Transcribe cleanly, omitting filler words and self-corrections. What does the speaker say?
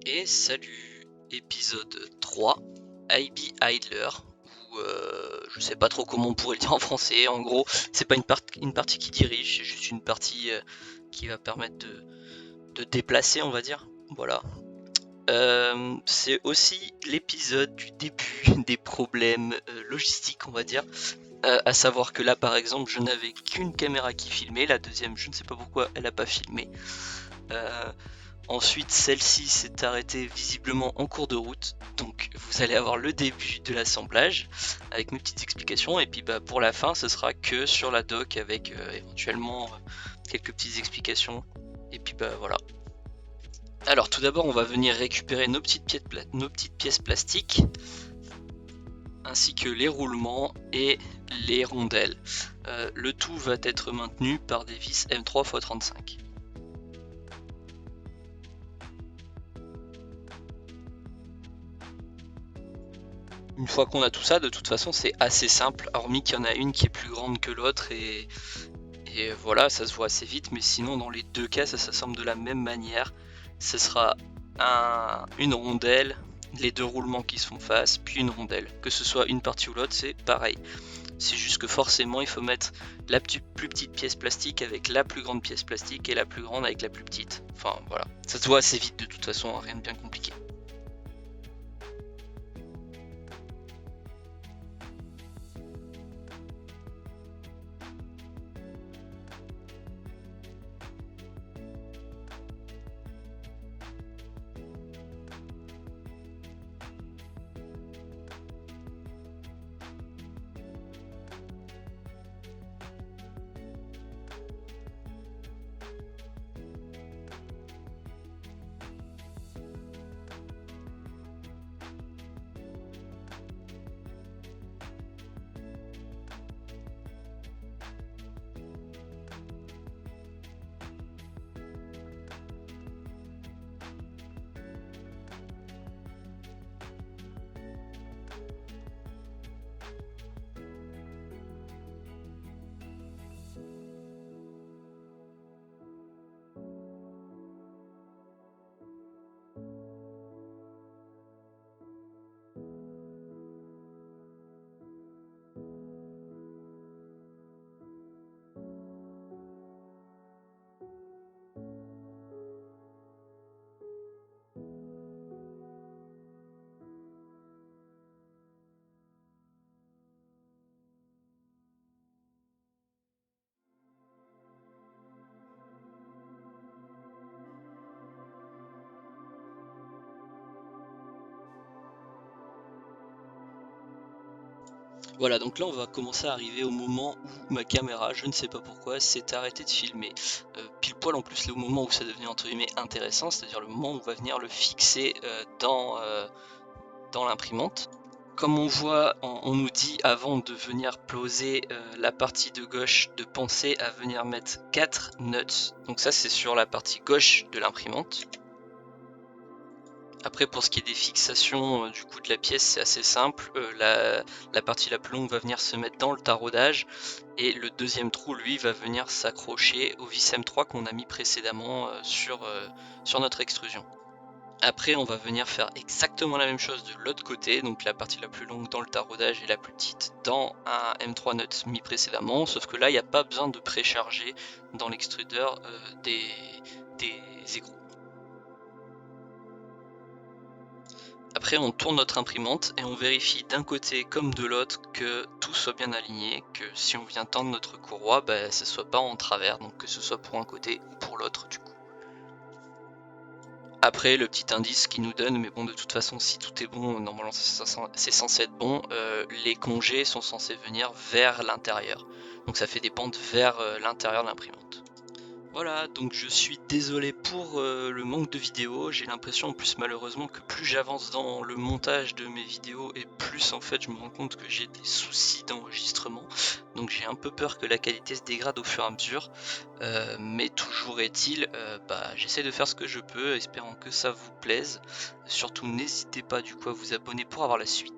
Et salut, épisode 3, IB Idler, ou je sais pas trop comment on pourrait le dire en français. En gros, c'est pas une partie qui dirige, c'est juste une partie qui va permettre de déplacer, on va dire. Voilà. C'est aussi l'épisode du début des problèmes logistiques, on va dire. À savoir que là, par exemple, je n'avais qu'une caméra qui filmait, la deuxième, je ne sais pas pourquoi elle a pas filmé. Ensuite, celle-ci s'est arrêtée visiblement en cours de route, donc vous allez avoir le début de l'assemblage avec mes petites explications, et puis pour la fin, ce sera que sur la doc avec éventuellement quelques petites explications, et puis voilà. Alors tout d'abord, on va venir récupérer nos petites pièces plastiques, ainsi que les roulements et les rondelles. Le tout va être maintenu par des vis M3x35. Une fois qu'on a tout ça, de toute façon c'est assez simple, hormis qu'il y en a une qui est plus grande que l'autre et voilà, ça se voit assez vite, mais sinon dans les deux cas ça s'assemble de la même manière. Ce sera une rondelle, les deux roulements qui se font face, puis une rondelle. Que ce soit une partie ou l'autre, c'est pareil. C'est juste que forcément il faut mettre la plus petite pièce plastique avec la plus grande pièce plastique et la plus grande avec la plus petite. Enfin voilà, ça se voit assez vite de toute façon, rien de bien compliqué. Voilà, donc là on va commencer à arriver au moment où ma caméra, je ne sais pas pourquoi, s'est arrêtée de filmer. Pile poil en plus, au moment où ça devenait entre guillemets intéressant, c'est-à-dire le moment où on va venir le fixer dans l'imprimante. Comme on voit, on nous dit avant de venir poser la partie de gauche de penser à venir mettre 4 nuts. Donc ça c'est sur la partie gauche de l'imprimante. Après pour ce qui est des fixations du coup de la pièce, c'est assez simple. La partie la plus longue va venir se mettre dans le taraudage et le deuxième trou lui va venir s'accrocher au vis M3 qu'on a mis précédemment sur notre extrusion. Après on va venir faire exactement la même chose de l'autre côté, donc la partie la plus longue dans le taraudage et la plus petite dans un M3 nut mis précédemment, sauf que là il n'y a pas besoin de précharger dans l'extrudeur des écrous. Après on tourne notre imprimante et on vérifie d'un côté comme de l'autre que tout soit bien aligné, que si on vient tendre notre courroie, ça soit pas en travers, donc que ce soit pour un côté ou pour l'autre du coup. Après le petit indice qui nous donne, mais bon de toute façon si tout est bon, normalement c'est censé être bon, les congés sont censés venir vers l'intérieur. Donc ça fait des pentes vers l'intérieur de l'imprimante. Voilà, donc je suis désolé pour le manque de vidéos, j'ai l'impression en plus malheureusement que plus j'avance dans le montage de mes vidéos et plus en fait je me rends compte que j'ai des soucis d'enregistrement, donc j'ai un peu peur que la qualité se dégrade au fur et à mesure, mais toujours est-il, j'essaie de faire ce que je peux, espérant que ça vous plaise, surtout n'hésitez pas du coup à vous abonner pour avoir la suite.